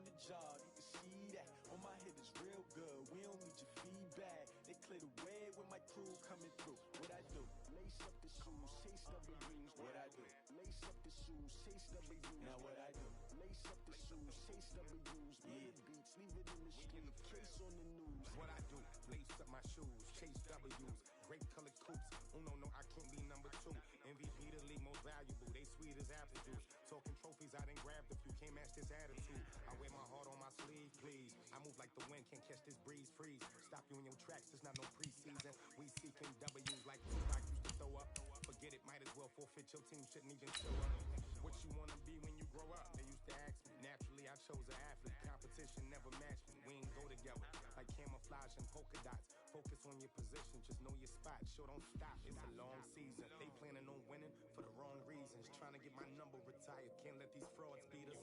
the job, you can see that. All my hit is real good, we don't need your feedback. They clear the way with my crew coming through. What I do? Lace up the shoes, chase W's. What I do? Lace up the shoes, chase W's. Now what I do? Lace up the shoes, chase W's. Murder beats, leave it in the street, case on the news. What I do? Lace up my shoes, chase W's. Great colored coops. Oh no, I can't be number 2. MVP the league most valuable. They sweet as apple juice. Talking trophies, I done grabbed a few. Can't match this attitude. I wear my heart on my sleeve, please. I move like the wind, can't catch this breeze. Freeze. Stop you in your tracks. There's not no preseason. We seeking W's like Tupac used to throw up. Forget it, might as well forfeit. Your team shouldn't even show up. What you wanna be when you grow up? They used to ask me. Naturally, I chose an athlete. Competition never matched me. We ain't go together like camouflage and polka dots. Focus on your position, just know your spot. Sure, don't stop. It's a long season. They planning on winning for the wrong reasons. Trying to get my number retired. Can't let these frauds beat us.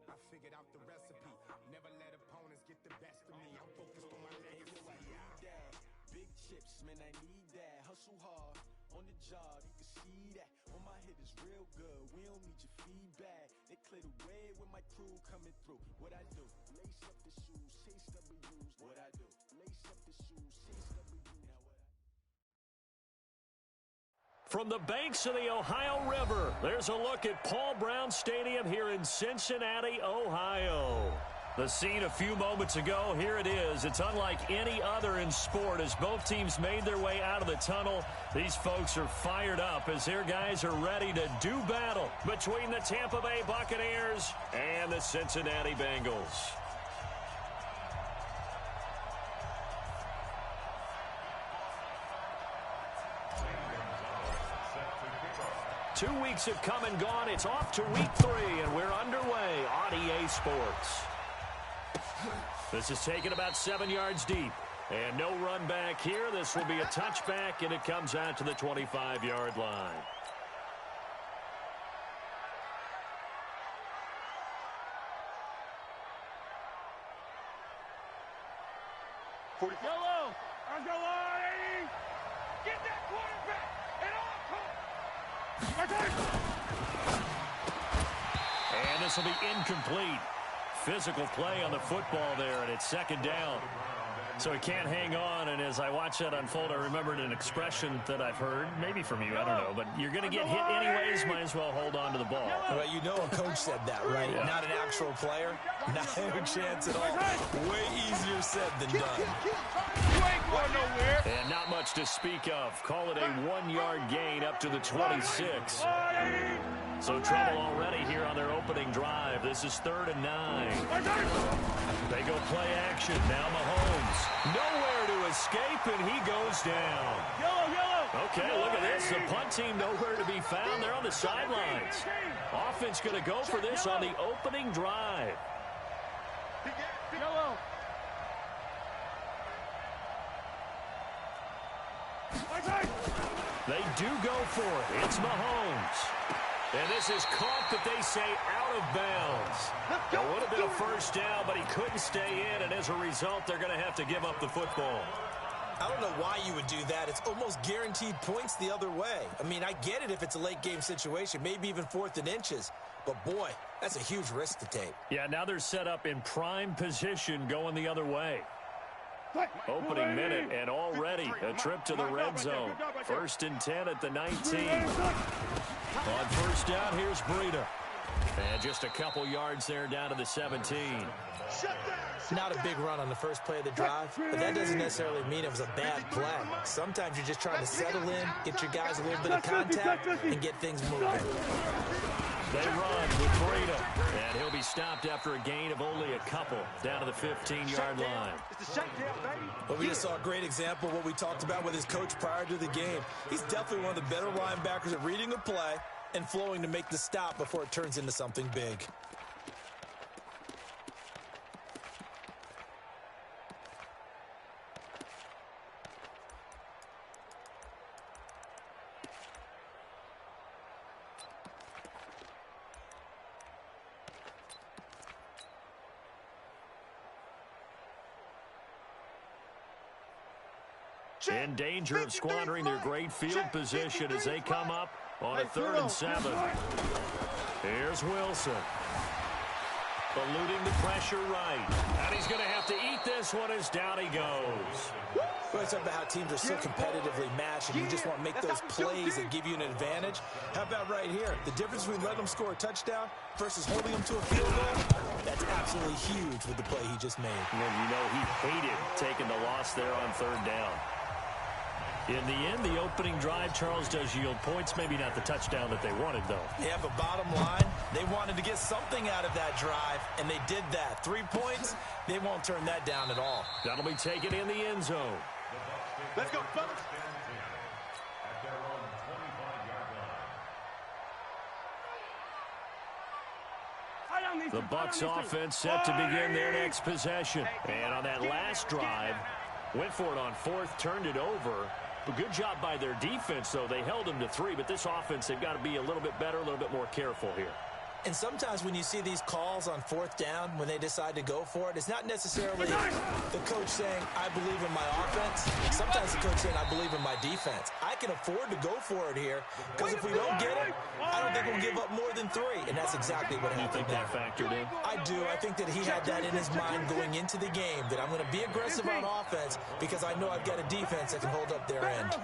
I figured out the recipe. Never let opponents get the best of me. I'm focused on my legacy. Big chips, man, I need that. Hustle hard on the job, you can see that. All my hit is real good, we don't need your feedback. They clear the way with my crew coming through. What I do? Lace up the shoes, chase W's. What I do? Lace up the shoes, chase W's. Now what I From the banks of the Ohio River, there's a look at Paul Brown Stadium here in Cincinnati, Ohio. The scene a few moments ago, here it is. It's unlike any other in sport as both teams made their way out of the tunnel. These folks are fired up as their guys are ready to do battle between the Tampa Bay Buccaneers and the Cincinnati Bengals. Two weeks have come and gone. It's off to week 3, and we're underway on EA Sports. This is taken about 7 yards deep. And no run back here. This will be a touchback, and it comes out to the 25-yard line. Yellow! Let's go on, 80! Get that quarterback! And And this will be incomplete. Physical play on the football there, and it's second down. So he can't hang on, and as I watch that unfold, I remembered an expression that I've heard, maybe from you, I don't know, but you're going to get hit anyways, might as well hold on to the ball. Well, you know a coach said that, right? Yeah. Not an actual player. Not a chance at all. Way easier said than done. You ain't going nowhere. And not much to speak of. Call it a 1-yard gain up to the 26. So trouble already here on their opening drive. This is 3rd and 9. They go play action. Now Mahomes. Nowhere to escape, and he goes down. Okay, look at this. The punt team nowhere to be found. They're on the sidelines. Offense going to go for this on the opening drive. They do go for it. It's Mahomes. And this is caught, but they say out of bounds. It would have been a first down, but he couldn't stay in, and as a result, they're going to have to give up the football. I don't know why you would do that. It's almost guaranteed points the other way. I mean, I get it if it's a late-game situation, maybe even 4th and inches. But, boy, that's a huge risk to take. Yeah, now they're set up in prime position going the other way. Opening minute, and already a trip to the red zone. 1st and 10 at the 19. On first down, here's Breida. And just a couple yards there down to the 17. Not a big run on the first play of the drive, but that doesn't necessarily mean it was a bad play. Sometimes you're just trying to settle in, get your guys a little bit of contact, and get things moving. They run with Breida, and he'll be stopped after a gain of only a couple down to the 15-yard line. But we just saw a great example of what we talked about with his coach prior to the game. He's definitely one of the better linebackers at reading a play and flowing to make the stop before it turns into something big. In danger of squandering their great field position as they come up on a 3rd and 7. Here's Wilson. eluding the pressure right. And he's going to have to eat this one as down he goes. Well, it's about how teams are so competitively matched, and you just want to make those plays that give you an advantage. How about right here? The difference between letting them score a touchdown versus holding them to a field goal, that's absolutely huge with the play he just made. And you know he hated taking the loss there on third down. In the end, the opening drive, Charles, does yield points. Maybe not the touchdown that they wanted, though. Yeah, but bottom line, they wanted to get something out of that drive, and they did that. 3 points, they won't turn that down at all. That'll be taken in the end zone. Let's go, fellas. The Bucs offense set to begin their next possession. And on that last drive, went for it on fourth, turned it over. A good job by their defense, though. They held them to 3, but this offense, they've got to be a little bit better, a little bit more careful here. And sometimes when you see these calls on fourth down, when they decide to go for it, it's not necessarily the coach saying, I believe in my offense. Sometimes the coach saying, I believe in my defense. I can afford to go for it here, because if we don't get it, I don't think we'll give up more than 3. And that's exactly what happened. You think that factored in? I do. I think that he had that in his mind going into the game, that I'm going to be aggressive on offense because I know I've got a defense that can hold up their end.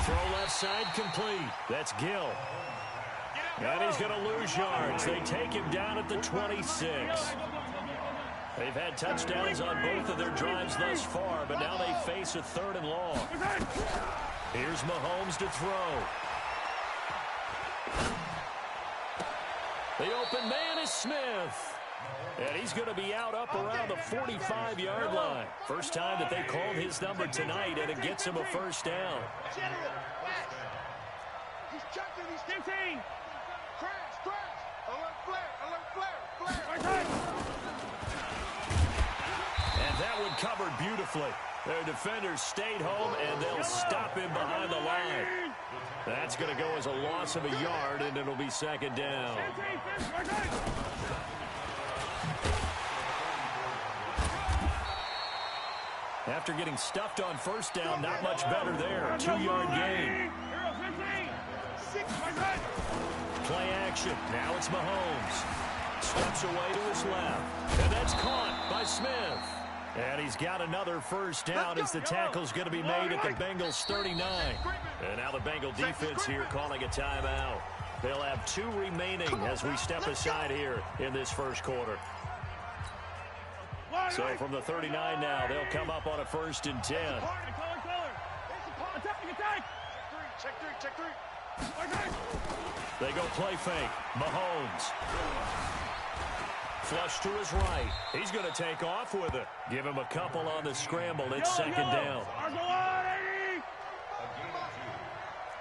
Throw left side complete. That's Gill. And he's going to lose yards. They take him down at the 26. They've had touchdowns on both of their drives thus far, but now they face a 3rd and long. Here's Mahomes to throw. The open man is Smith. And he's going to be out up around the 45-yard line. First time that they called his number tonight, and it gets him a first down. He's checking, he's 15. Crash. Alert flare. And that one covered beautifully. Their defenders stayed home, and they'll stop him behind the line. That's going to go as a loss of a yard, and it'll be 2nd down. After getting stuffed on first down, not much better there. 2-yard gain. Play action. Now it's Mahomes. Steps away to his left. And that's caught by Smith. And he's got another first down as the tackle's going to be made at the Bengals 39. And now the Bengal defense here calling a timeout. They'll have 2 remaining as we step aside here in this first quarter. So from the 39 now, they'll come up on a 1st and 10. Check three. They go play fake. Mahomes. Flush to his right. He's going to take off with it. Give him a couple on the scramble. It's 2nd down.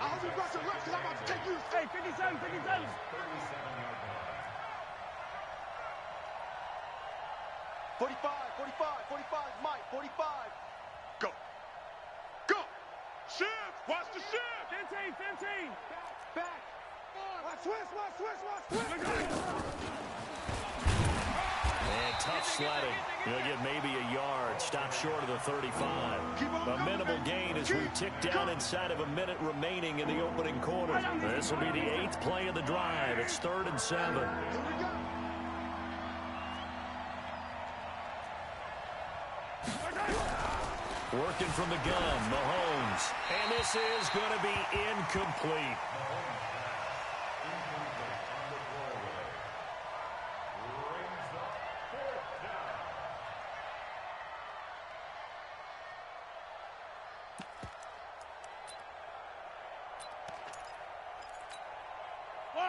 I hope you got some left because I'm about to take you. Hey, 57. 45, Mike, 45. Go. Shift, watch the shift. 15. Back. Watch switch. And tough sledding. He'll get maybe a yard. Stop short of the 35. A minimal gain as we tick down inside of a minute remaining in the opening quarter. This will be the 8th play of the drive. It's 3rd and 7. Working from the gun, Mahomes. And this is going to be incomplete.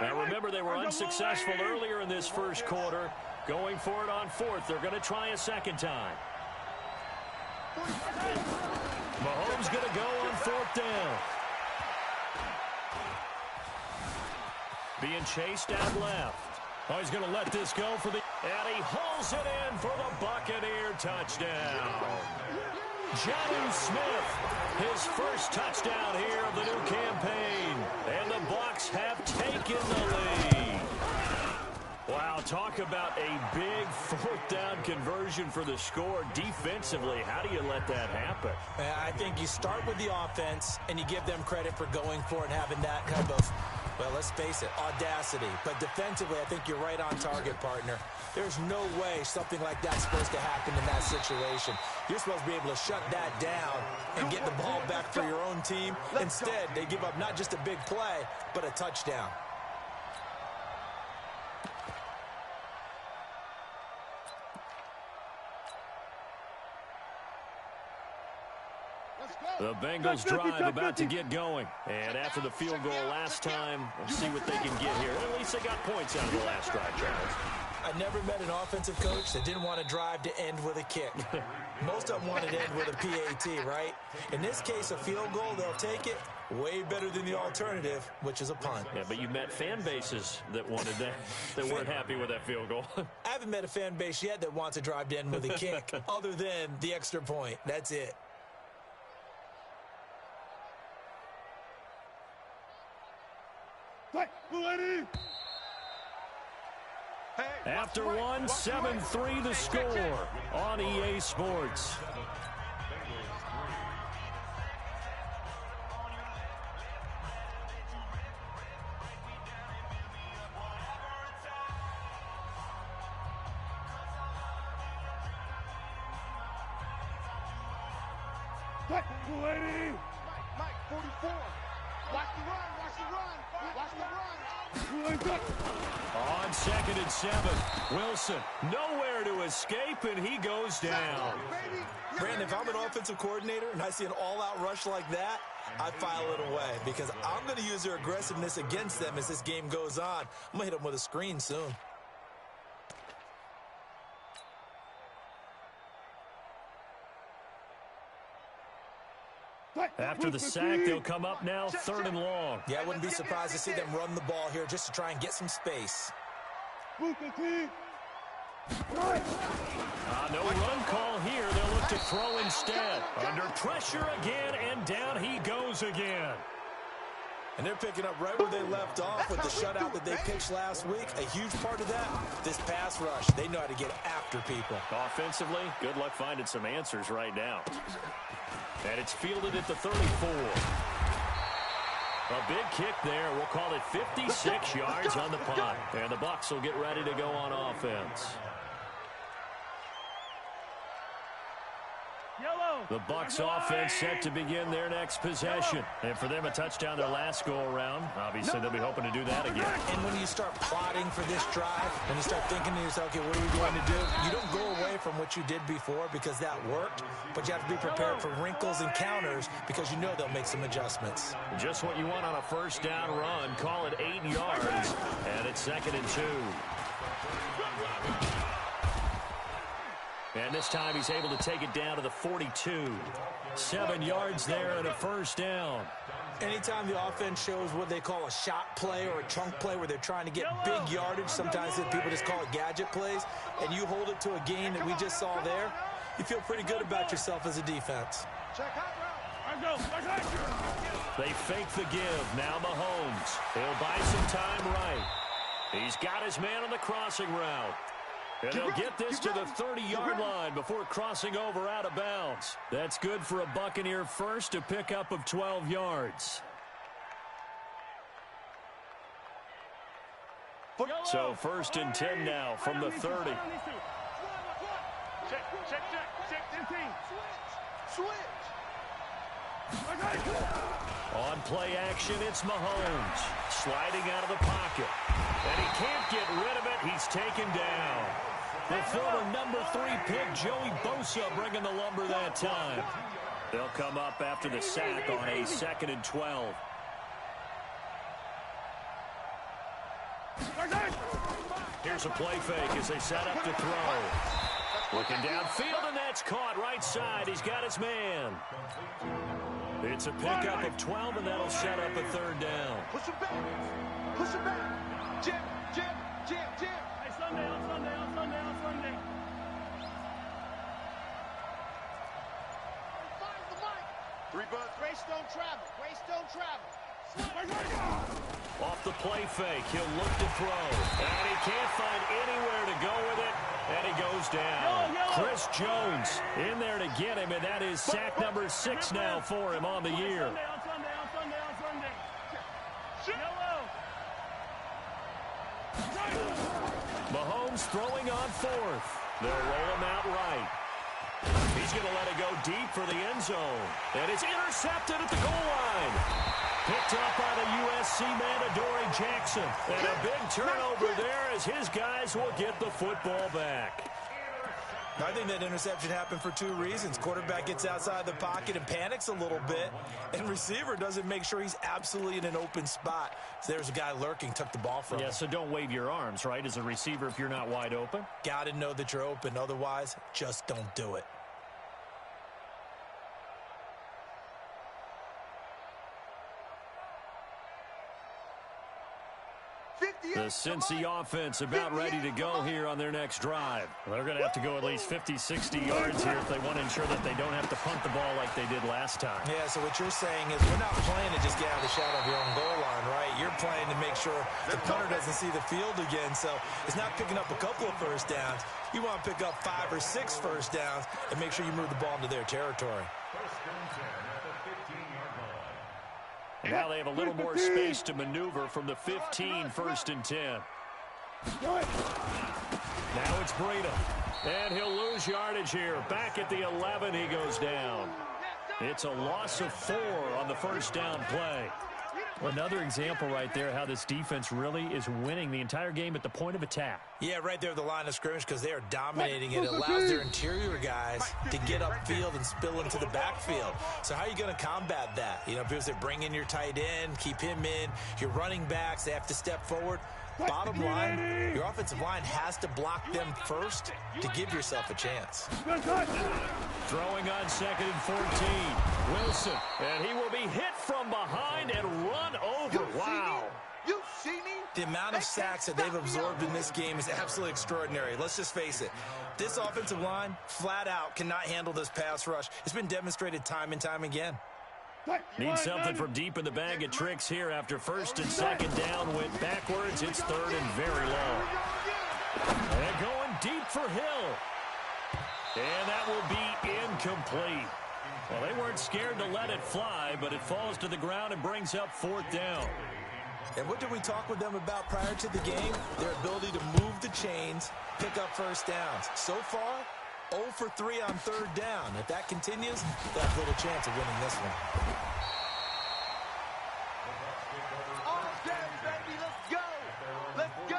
Now remember, they were unsuccessful earlier in this first quarter. Going for it on 4th. They're going to try a 2nd time. Mahomes going to go on 4th down. Being chased out left. Oh, he's going to let this go for the... And he hauls it in for the Buccaneer touchdown. Jonnu Smith, his first touchdown here of the new campaign. And the Bucs have taken the lead. Wow, talk about a big 4th down conversion for the score. Defensively, how do you let that happen? I think you start with the offense, and you give them credit for going for it and having that kind of Well, let's face it, audacity. But defensively, I think you're right on target, partner. There's no way something like that's supposed to happen in that situation. You're supposed to be able to shut that down and get the ball back for your own team. Instead, they give up not just a big play, but a touchdown. The Bengals drive about to get going. And after the field goal last time, let's see what they can get here. At least they got points out of the last drive, Charles. I never met an offensive coach that didn't want to drive to end with a kick. Most of them wanted to end with a PAT, right? In this case, a field goal, they'll take it. Way better than the alternative, which is a punt. Yeah, but you met fan bases that wanted that, that weren't happy with that field goal. I haven't met a fan base yet that wants to drive to end with a kick, other than the extra point. That's it. After one, 7-3 the score on EA Sports. Mike, 44. Watch the run. On 2nd and 7, Wilson nowhere to escape, and he goes down. Brandon, if I'm an offensive coordinator and I see an all-out rush like that, I file it away because I'm going to use their aggressiveness against them as this game goes on. I'm going to hit them with a screen soon. After the sack, they'll come up now 3rd and long. Yeah, I wouldn't be surprised to see them run the ball here just to try and get some space. No run call here. They'll look to throw instead. Under pressure again, and down he goes again. And they're picking up right where they left off with the shutout that they pitched last week. A huge part of that, this pass rush. They know how to get after people. Offensively, good luck finding some answers right now. And it's fielded at the 34. A big kick there. We'll call it 56 yards on the punt. And the Bucs will get ready to go on offense. The Bucs offense set to begin their next possession. And for them, a touchdown their last go-around. Obviously, they'll be hoping to do that again. And when you start plotting for this drive, when you start thinking to yourself, okay, what are we going to do? You don't go away from what you did before because that worked, but you have to be prepared for wrinkles and counters because you know they'll make some adjustments. Just what you want on a first down run. Call it 8 yards, and it's 2nd and 2. And this time he's able to take it down to the 42. 7 yards there and a first down. Anytime the offense shows what they call a shot play or a chunk play where they're trying to get big yardage, sometimes people just call it gadget plays, and you hold it to a gain that we just saw there, you feel pretty good about yourself as a defense. They fake the give. Now Mahomes. He'll buy some time right. He's got his man on the crossing route. And they'll get this to the 30-yard line before crossing over out of bounds. That's good for a Buccaneer first, a pickup of 12 yards. So 1st and 10 now from the 30. On play action, it's Mahomes. Sliding out of the pocket. And he can't get rid of it. He's taken down. The former number 3 pick, Joey Bosa, bringing the lumber that time. They'll come up after the sack on a 2nd and 12. Here's a play fake as they set up to throw. Looking downfield, and that's caught right side. He's got his man. It's a pickup of 12, and that'll set up a 3rd down. Push him back. Push him back. Jim. Hey, Sunday. Find the mic. 3 bucks. Grace don't travel. Off the play fake, he'll look to throw. And he can't find anywhere to go with it. And he goes down. Chris Jones in there to get him, and that is sack number 6 now for him on the year. Mahomes throwing on fourth. They'll roll him out right. He's going to let it go deep for the end zone. And it's intercepted at the goal line. Picked up by the USC man, Adoree Jackson. And a big turnover there as his guys will get the football back. I think that interception happened for two reasons. Quarterback gets outside the pocket and panics a little bit, and receiver doesn't make sure he's absolutely in an open spot. So there's a guy lurking, took the ball from him. Yeah, so don't wave your arms, right, as a receiver if you're not wide open. Got to know that you're open. Otherwise, just don't do it. The Cincy offense about ready to go here on their next drive. They're going to have to go at least 50, 60 yards here if they want to ensure that they don't have to punt the ball like they did last time. Yeah, so what you're saying is we're not playing to just get out of the shadow of your own goal line, right? You're playing to make sure the punter doesn't see the field again. So it's not picking up a couple of first downs. You want to pick up 5 or 6 first downs and make sure you move the ball into their territory. And now they have a little more space to maneuver from the 15, 1st and 10. Now it's Breida. And he'll lose yardage here. Back at the 11, he goes down. It's a loss of 4 on the first down play. Well, another example right there how this defense really is winning the entire game at the point of attack. Yeah, right there at the line of scrimmage because they are dominating it. It allows their interior guys to get upfield and spill into the backfield. So how are you going to combat that? You know, because they bring in your tight end, keep him in. Your running backs, they have to step forward. Bottom line, your offensive line has to block them first to give yourself a chance. Throwing on 2nd and 14. Wilson, and he will be hit from behind and run over. Wow. You see me? The amount of sacks that they've absorbed in this game is absolutely extraordinary. Let's just face it. This offensive line, flat out, cannot handle this pass rush. It's been demonstrated time and time again. Need something from deep in the bag of tricks here after 1st and 2nd down. Went backwards. It's 3rd and very long. And going deep for Hill. And that will be incomplete. Well, they weren't scared to let it fly, but it falls to the ground and brings up 4th down. And what did we talk with them about prior to the game? Their ability to move the chains, pick up first downs. So far, 0 for 3 on 3rd down. If that continues, they'll have little chance of winning this one. All day, baby. Let's go. Let's go.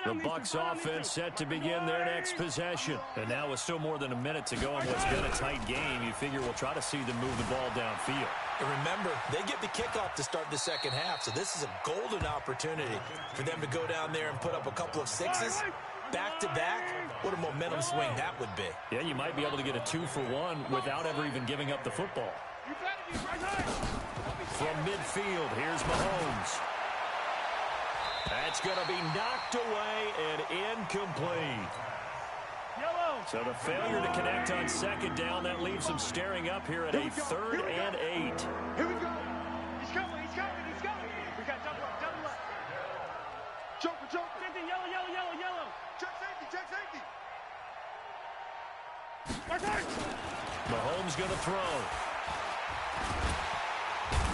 The Bucs offense set to begin their next possession. And now with still more than a minute to go in what's been a tight game, you figure we'll try to see them move the ball downfield. And remember, they get the kickoff to start the second half, so this is a golden opportunity for them to go down there and put up a couple of 6s. Back-to-back, what a momentum swing that would be. Yeah, you might be able to get a 2-for-1 without ever even giving up the football. From midfield, here's Mahomes. That's going to be knocked away and incomplete. So the failure to connect on 2nd down, that leaves them staring up here at a 3rd and 8. Here we go. He's coming. He's coming. He's coming. We got double up. Double up. Joker. Joker. Yellow. Check safety. Mahomes going to throw.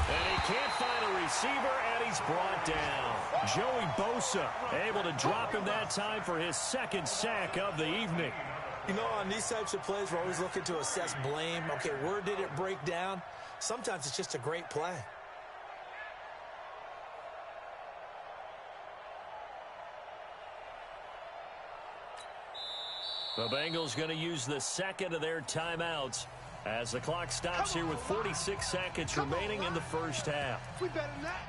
And he can't find a receiver, and he's brought down. Joey Bosa able to drop him that time for his 2nd sack of the evening. You know, on these types of plays, we're always looking to assess blame. Okay, where did it break down? Sometimes it's just a great play. The Bengals going to use the 2nd of their timeouts as the clock stops here with 46 seconds remaining in the first half. We better than that.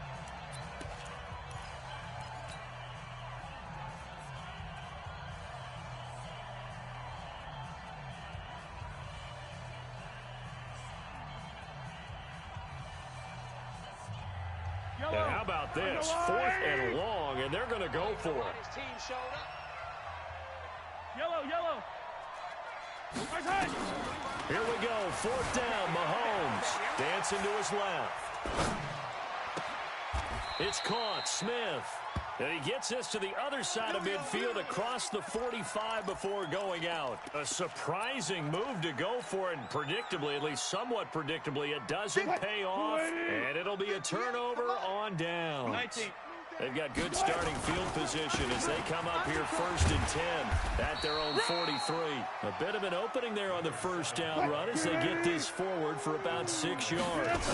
And how about this? 4th and long, and they're going to go for it. His team showed up. Yellow. Here we go. 4th down. Mahomes dancing to his left. It's caught. Smith. And he gets this to the other side of midfield across the 45 before going out. A surprising move to go for it, and predictably, at least somewhat predictably, it doesn't pay off, and it'll be a turnover on downs. 19. They've got good starting field position as they come up here 1st and 10 at their own 43. A bit of an opening there on the first down run as they get this forward for about 6 yards.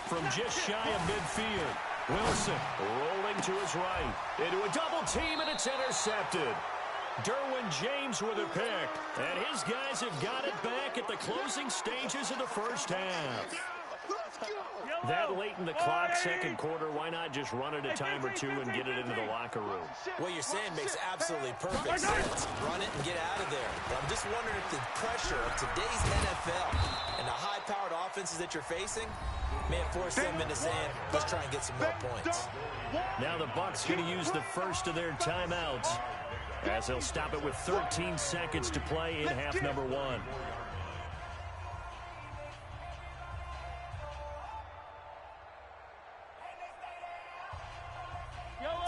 From just shy of midfield, Wilson rolling to his right into a double team, and it's intercepted. Derwin James with a pick, and his guys have got it back at the closing stages of the first half. That late in the clock, second quarter, why not just run it a time or two and get it into the locker room? What you're saying makes absolutely perfect sense. Run it and get out of there. But I'm just wondering if the pressure of today's NFL and the high-powered offenses that you're facing may have forced them into saying, let's try and get some more points. Now the Bucs going to use the first of their timeouts as they'll stop it with 13 seconds to play in half number 1.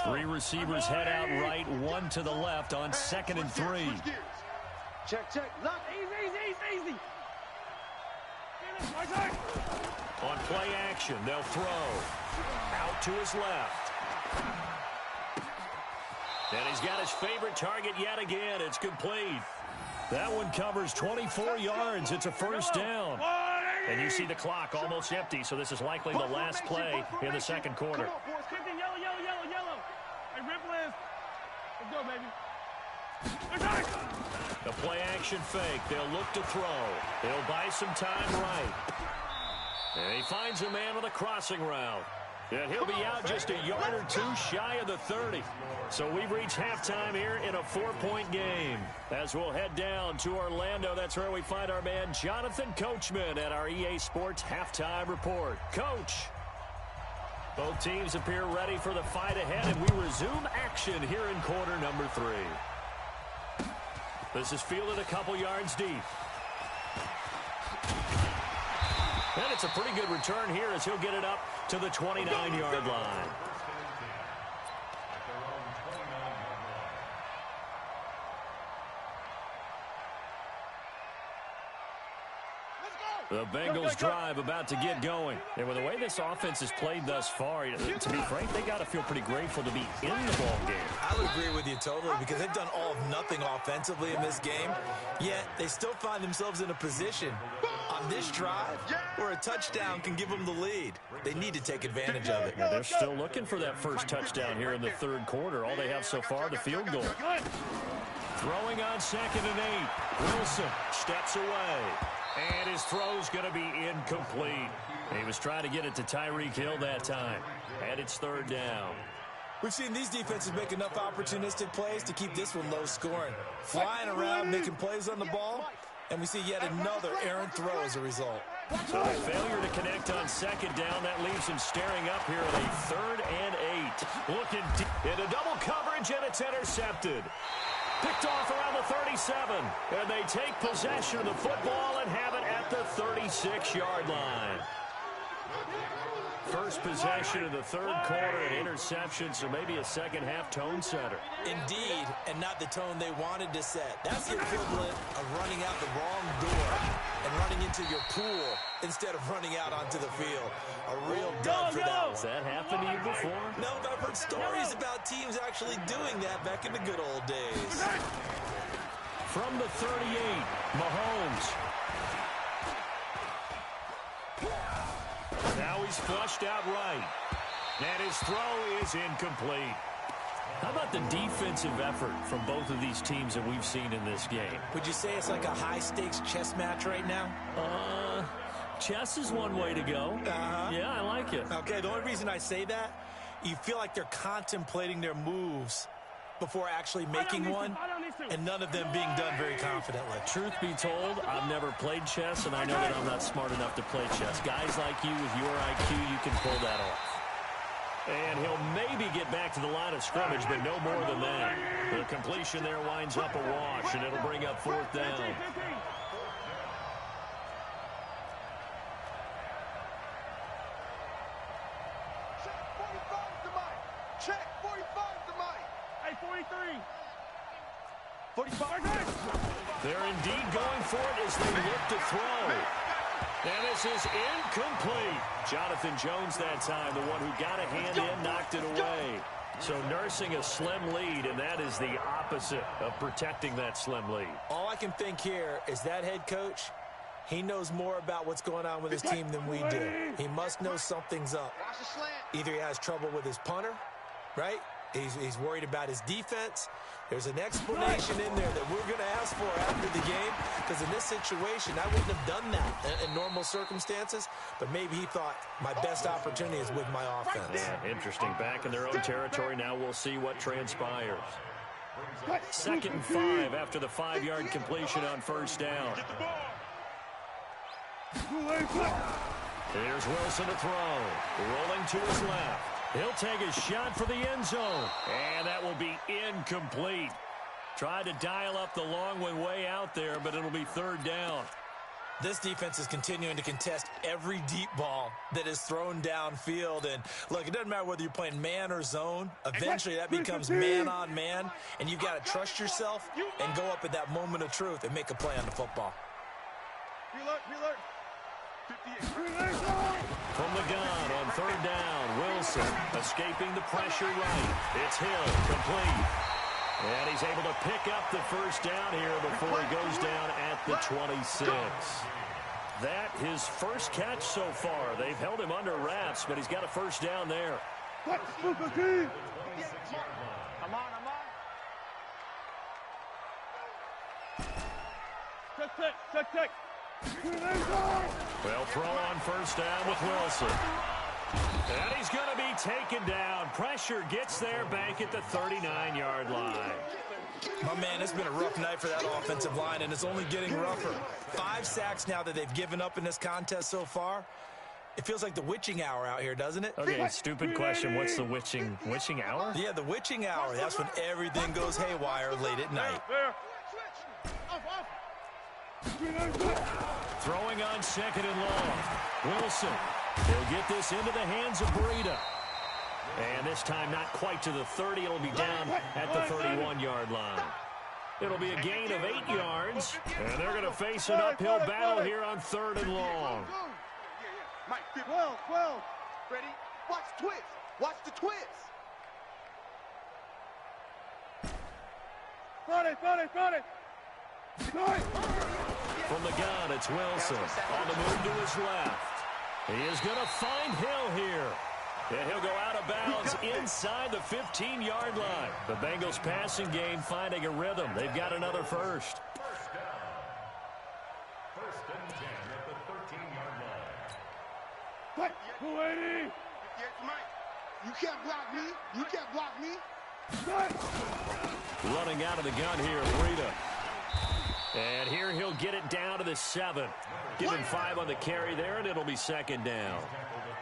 Three receivers head out right, one to the left on 2nd and 3. Check. Look, easy. On play action, they'll throw. Out to his left. And he's got his favorite target yet again. It's complete. That one covers 24 yards. It's a first down. And you see the clock almost empty, so this is likely the last play in the second quarter. Yellow. Hey, Ripple is. Let's go, baby. The play action fake. They'll look to throw. They'll buy some time right. And he finds a man with a crossing route. And he'll be out just a yard or two shy of the 30. So we've reached halftime here in a 4-point game. As we'll head down to Orlando, that's where we find our man Jonathan Coachman at our EA Sports Halftime Report. Coach. Both teams appear ready for the fight ahead, and we resume action here in quarter number 3. This is fielded a couple yards deep. And it's a pretty good return here as he'll get it up to the 29-yard line. The Bengals drive about to get going. And with the way this offense has played thus far, to be frank, they got to feel pretty grateful to be in the ball game. I would agree with you totally because they've done all of nothing offensively in this game, yet they still find themselves in a position on this drive where a touchdown can give them the lead. They need to take advantage of it. Yeah, they're still looking for that first touchdown here in the third quarter. All they have so far, the field goal. Throwing on 2nd and 8. Wilson steps away. And his throw's going to be incomplete. He was trying to get it to Tyreek Hill that time. And it's 3rd down. We've seen these defenses make enough opportunistic plays to keep this one low scoring. Flying around, making plays on the ball, and we see yet another errant throw as a result. So a failure to connect on 2nd down. That leaves him staring up here at a 3rd and 8. Looking into double coverage, and it's intercepted. Picked off around the 37, and they take possession of the football and have it at the 36-yard line. First possession of the third quarter, an interception, so maybe a second-half tone setter. Indeed, and not the tone they wanted to set. That's the equivalent of running out the wrong door and running into your pool instead of running out onto the field. A real dub for that one. Has that happened to you before? No, but I've heard stories about teams actually doing that back in the good old days. From the 38, Mahomes. Now he's flushed out right. And his throw is incomplete. How about the defensive effort from both of these teams that we've seen in this game? Would you say it's like a high-stakes chess match right now? Chess is one way to go. Yeah, I like it. Okay, the only reason I say that, you feel like they're contemplating their moves before actually making one, and none of them being done very confidently. Truth be told, I've never played chess, and I know that I'm not smart enough to play chess. Guys like you with your IQ, you can pull that off. And he'll maybe get back to the line of scrimmage, but no more than that. The completion there winds up a wash, and it'll bring up 4th down. check. 45 to Mike. Hey, 43. 45. They're indeed going for it as they look to throw. And this is incomplete. Jonathan Jones that time, the one who got a hand in, knocked it away. So nursing a slim lead, and that is the opposite of protecting that slim lead. All I can think here is that head coach, he knows more about what's going on with his team than we do. He must know something's up. Either he has trouble with his punter, right? He's worried about his defense. There's an explanation in there that we're going to ask for after the game, because in this situation, I wouldn't have done that in normal circumstances, but maybe he thought my best opportunity is with my offense. Yeah, interesting. Back in their own territory. Now we'll see what transpires. 2nd and 5 after the 5-yard completion on first down. Here's Wilson to throw. Rolling to his left. He'll take a shot for the end zone. And that will be incomplete. Tried to dial up the long one way out there, but it'll be 3rd down. This defense is continuing to contest every deep ball that is thrown downfield. And, look, it doesn't matter whether you're playing man or zone. Eventually, that becomes man on man. And you've got to trust yourself and go up at that moment of truth and make a play on the football. Reload. From the gun on 3rd down, Wilson escaping the pressure right. It's Hill, complete. And he's able to pick up the first down here before he goes down at the 26. That his first catch so far. They've held him under wraps, but he's got a first down there. I'm on. Check. Well, throw on first down with Wilson. And he's going to be taken down. Pressure gets there back at the 39-yard line. My man, it's been a rough night for that offensive line, and it's only getting rougher. 5 sacks now that they've given up in this contest so far. It feels like the witching hour out here, doesn't it? Okay, stupid question. What's the witching hour? Yeah, the witching hour. That's when everything goes haywire late at night. Throwing on 2nd and long. Wilson. He'll get this into the hands of Breida. And this time not quite to the 30. It'll be down at the 31-yard line. It'll be a gain of 8 yards. And they're going to face an uphill battle here on 3rd and long. Mike, 12. Ready? Watch the twist. Got it. From the gun, it's Wilson. On the move to his left. He is going to find Hill here. And he'll go out of bounds inside the 15-yard line. The Bengals passing game finding a rhythm. They've got another first. First and 10 at the 13-yard line. Yes, Mike. You can't block me. Running out of the gun here, Breida. And here he'll get it down to the 7. Give him 5 on the carry there, and it'll be 2nd down.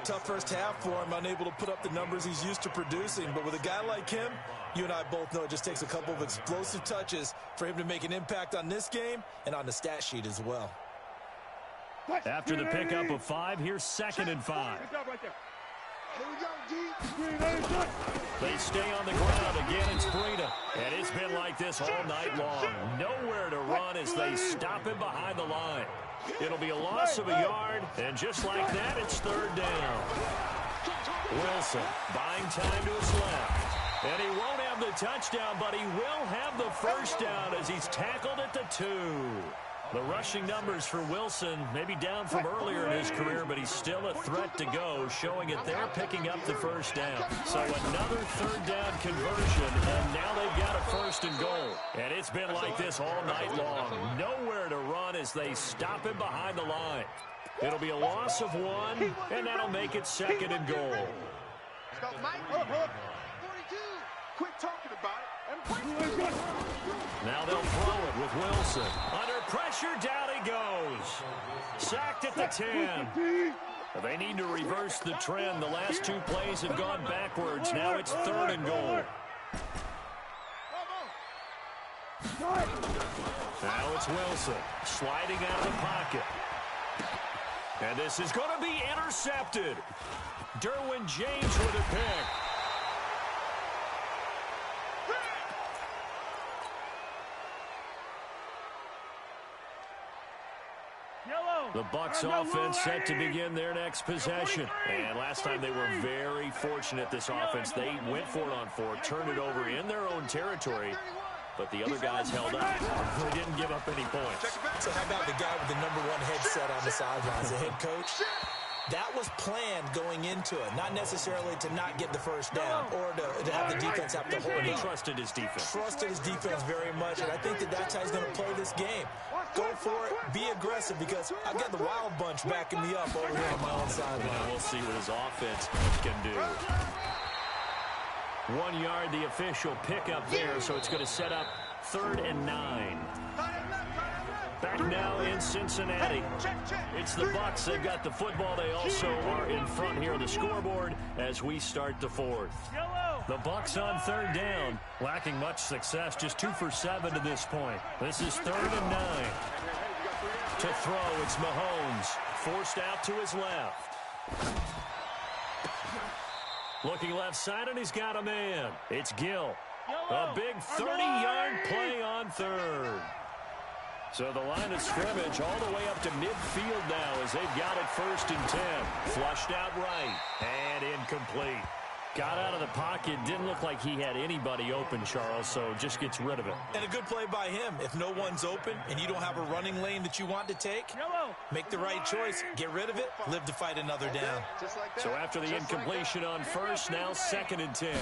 Tough first half for him, unable to put up the numbers he's used to producing. But with a guy like him, you and I both know it just takes a couple of explosive touches for him to make an impact on this game and on the stat sheet as well. After the pickup of 5, here's 2nd and 5. Good job right there. Here we go, D. They stay on the ground. Again, it's Breida. And it's been like this all night long. Nowhere to run as they stop him behind the line. It'll be a loss of a yard, and just like that, it's 3rd down. Wilson buying time to his left. And he won't have the touchdown, but he will have the first down as he's tackled at the 2. The rushing numbers for Wilson maybe down from earlier in his career, but he's still a threat to go, showing it they're picking up the first down. So another 3rd down conversion, and now they've got a 1st and goal. And it's been like this all night long. Nowhere to run as they stop him behind the line. It'll be a loss of 1, and that'll make it 2nd and goal. Mike, 42. Quit talking about it. Now they'll throw it with Wilson. Under pressure, down he goes. Sacked at the 10. They need to reverse the trend. The last 2 plays have gone backwards. Now it's 3rd and goal. Now it's Wilson sliding out of the pocket. And this is going to be intercepted. Derwin James with a pick. The Bucs offense set to begin their next possession. And last time they were very fortunate, this offense. They went for it on 4, turned it over in their own territory, but the other guys held up. They didn't give up any points. So how about the guy with the #1 headset on the sidelines, the head coach? That was planned going into it, not necessarily to not get the first down or to have the defense have to hold But he up. trusted his defense. Trusted his defense very much, and I think that's how he's going to play this game. Go for it, be aggressive, because I've got the wild bunch backing me up over here on my own sideline. We'll see what his offense can do. 1 yard, the official pickup there, so it's going to set up 3rd and 9. Back now in Cincinnati. It's the Bucs. They've got the football. They also are in front here on the scoreboard as we start the 4th. The Bucs on 3rd down, lacking much success, just 2 for 7 to this point. This is 3rd and 9. To throw, it's Mahomes, forced out to his left. Looking left side, and he's got a man. It's Gill. A big 30-yard play on 3rd. So the line of scrimmage all the way up to midfield now as they've got it 1st and 10. Flushed out right and incomplete. Got out of the pocket. Didn't look like he had anybody open, Charles, so just gets rid of it. And a good play by him. If no one's open and you don't have a running lane that you want to take, make the right choice. Get rid of it. Live to fight another down. So after the incompletion on 1st, now 2nd and 10.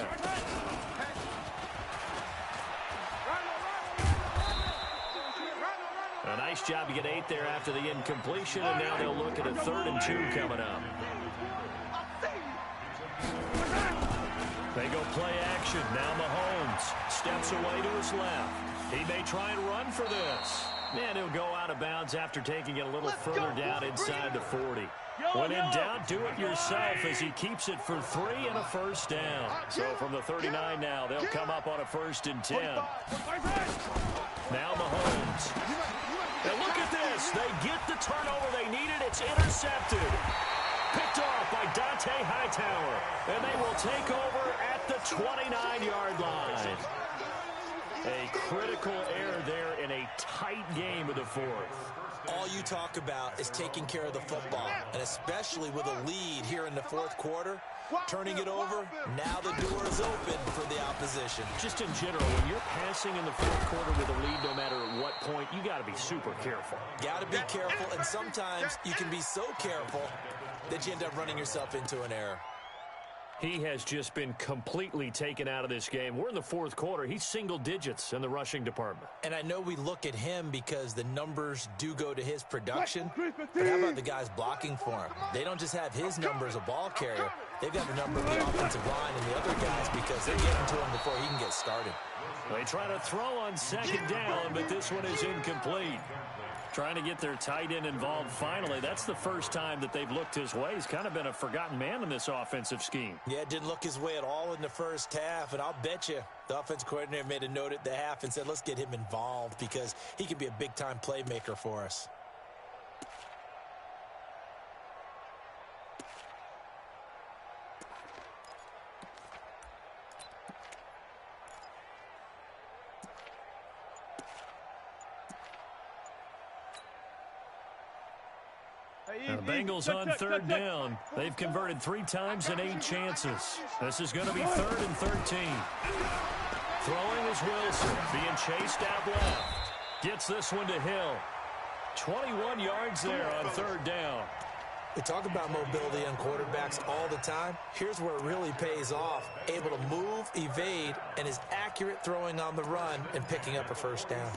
A nice job to get 8 there after the incompletion, and now they'll look at a 3rd and 2 coming up. They go play action. Now Mahomes steps away to his left. He may try and run for this. And he'll go out of bounds after taking it a little further down inside the 40. When in doubt, do it yourself as he keeps it for 3 and a 1st down. So from the 39 now, they'll come up on a 1st and 10. Now Mahomes. And look at this. They get the turnover they needed. It's intercepted. Picked off by Dante Hightower. And they will take over at the 29-yard line. A critical error there in a tight game of the 4th. All you talk about is taking care of the football, and especially with a lead here in the 4th quarter, turning it over, now the door is open for the opposition. Just in general, when you're passing in the 4th quarter with a lead, no matter at what point, you got to be super careful. Got to be careful, and sometimes you can be so careful that you end up running yourself into an error. He has just been completely taken out of this game. We're in the 4th quarter. He's single digits in the rushing department. And I know we look at him because the numbers do go to his production, but how about the guys blocking for him? They don't just have his number as a ball carrier. They've got the number of the offensive line and the other guys because they're getting to him before he can get started. They try to throw on 2nd down, but this one is incomplete. Trying to get their tight end involved finally. That's the first time that they've looked his way. He's kind of been a forgotten man in this offensive scheme. Yeah, it didn't look his way at all in the first half, and I'll bet you the offense coordinator made a note at the half and said, let's get him involved because he could be a big-time playmaker for us. Now the Bengals on 3rd down. They've converted 3 times in 8 chances. This is going to be 3rd and 13. Throwing is Wilson, being chased out left. Gets this one to Hill. 21 yards there on 3rd down. We talk about mobility on quarterbacks all the time. Here's where it really pays off. Able to move, evade, and is accurate throwing on the run and picking up a 1st down.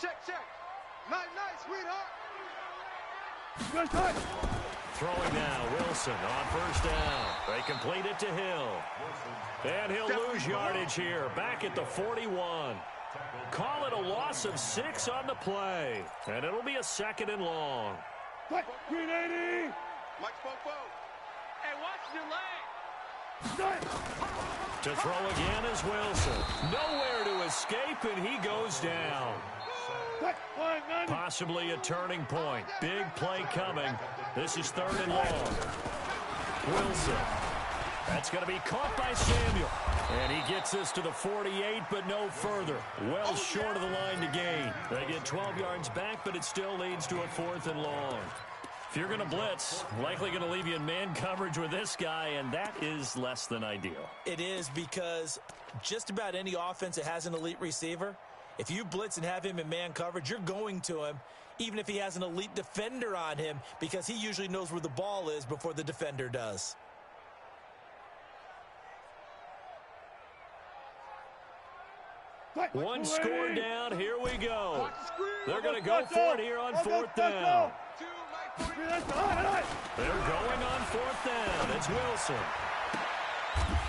Check. Nice, sweetheart. Throwing now, Wilson on 1st down. They complete it to Hill. And he'll lose yardage here, back at the 41. Call it a loss of 6 on the play. And it'll be a 2nd and long. Green 80. Mike Popo. Hey, watch your leg. To throw again is Wilson. Nowhere to escape, and he goes down. Possibly a turning point. Big play coming. This is 3rd and long. Wilson That's going to be caught by Samuel. And he gets us to the 48, but no further. Well short of the line to gain. They get 12 yards back, but it still leads to a 4th and long. If you're going to blitz, likely going to leave you in man coverage with this guy, and that is less than ideal. It is, because just about any offense that has an elite receiver, if you blitz and have him in man coverage, you're going to him, even if he has an elite defender on him, because he usually knows where the ball is before the defender does. One score down. Here we go. They're going to go for it here on 4th down. They're going on 4th down. It's Wilson.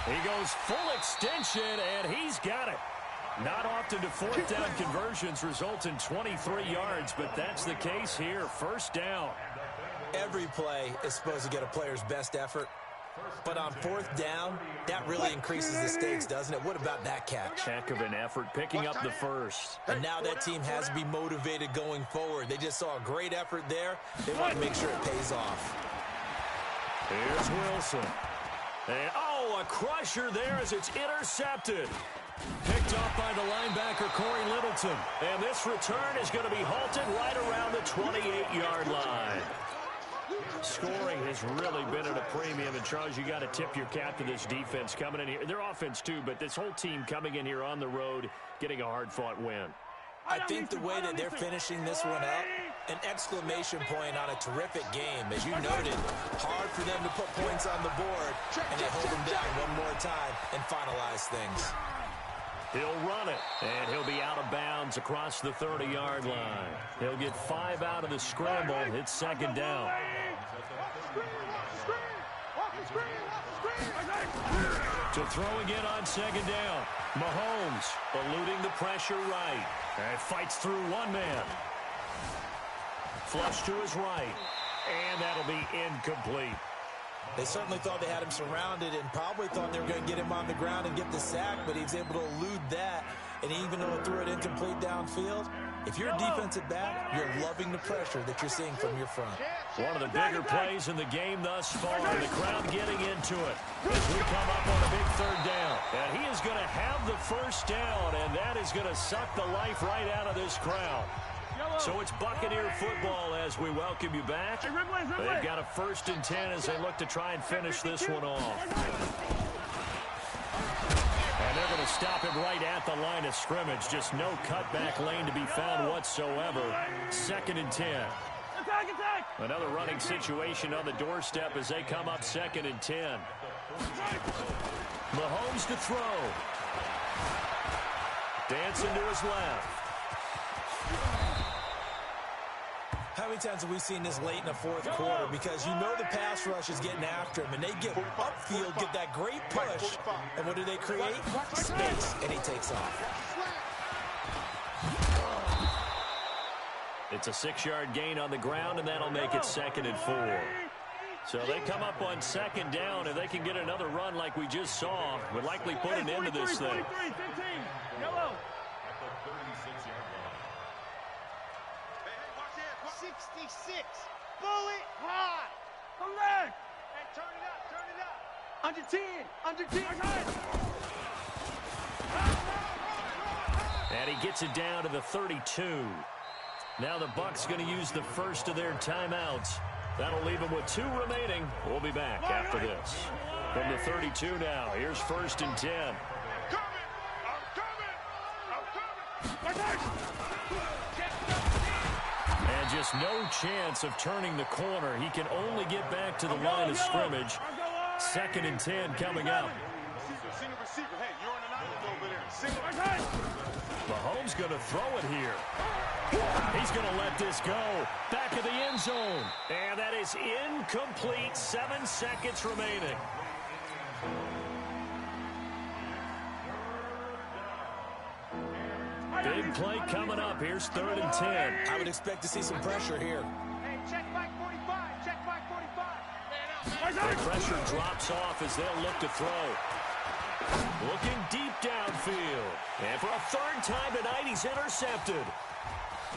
He goes full extension, and he's got it. Not often do 4th down conversions result in 23 yards, but that's the case here. 1st down. Every play is supposed to get a player's best effort. But on 4th down, that really increases the stakes, doesn't it? What about that catch? Heck of an effort, picking up the first. And now that team has to be motivated going forward. They just saw a great effort there. They want to make sure it pays off. Here's Wilson. And, a crusher there as it's intercepted. Picked off by the linebacker, Corey Littleton. And this return is going to be halted right around the 28-yard line. Scoring has really been at a premium, and Charles, you got to tip your cap to this defense coming in here. Their offense too, but this whole team coming in here on the road, getting a hard-fought win. I think the way that they're finishing this one up, an exclamation point on a terrific game. As you noted, hard for them to put points on the board, and they hold them down one more time and finalize things. He'll run it, and he'll be out of bounds across the 30-yard line. He'll get 5 out of the scramble. It's 2nd down. To throw again on 2nd down. Mahomes eluding the pressure right. And fights through one man. Flush to his right. And that'll be incomplete. They certainly thought they had him surrounded and probably thought they were going to get him on the ground and get the sack, but he was able to elude that. And even though it threw it incomplete downfield, if you're a defensive back, you're loving the pressure that you're seeing from your front. One of the bigger plays in the game thus far. The crowd getting into it as we come up on a big 3rd down. And he is going to have the 1st down, and that is going to suck the life right out of this crowd. So it's Buccaneer football as we welcome you back. They've got a 1st and 10 as they look to try and finish this one off. And they're going to stop him right at the line of scrimmage. Just no cutback lane to be found whatsoever. 2nd and 10. Another running situation on the doorstep as they come up 2nd and 10. Mahomes to throw. Dancing to his left. How many times have we seen this late in the 4th quarter? Because you know the pass rush is getting after him, and they get upfield, get that great push, and what do they create? Space, and he takes off. It's a 6-yard gain on the ground, and that'll make it 2nd and 4. So they come up on 2nd down, and they can get another run like we just saw. Would likely put an end to this thing. 66. Bullet hot. Come back. Hey, turn it up. Turn it up. Under 10. Under 10. And he gets it down to the 32. Now the Bucs going to use the first of their timeouts. That'll leave them with 2 remaining. We'll be back after this. From the 32 now, here's 1st and 10. I'm coming. And just no chance of turning the corner. He can only get back to the line of scrimmage. 2nd and 10 coming up. Mahomes going to throw it here. He's going to let this go. Back of the end zone. And that is incomplete. 7 seconds remaining. Big play coming up. Here's 3rd and 10. I would expect to see some pressure here. Hey, check back 45. Check back 45. The pressure drops off as they'll look to throw. Looking deep downfield. And for a 3rd time tonight, he's intercepted.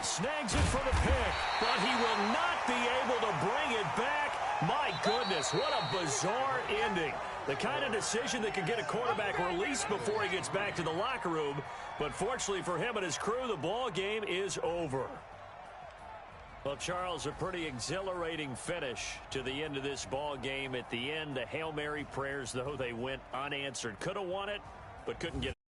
Snags it for the pick, but he will not be able to bring it back. My goodness, what a bizarre ending. The kind of decision that could get a quarterback released before he gets back to the locker room. But fortunately for him and his crew, the ball game is over. Well, Charles, a pretty exhilarating finish to the end of this ball game. At the end, the Hail Mary prayers, though, they went unanswered. Could have won it, but couldn't get it.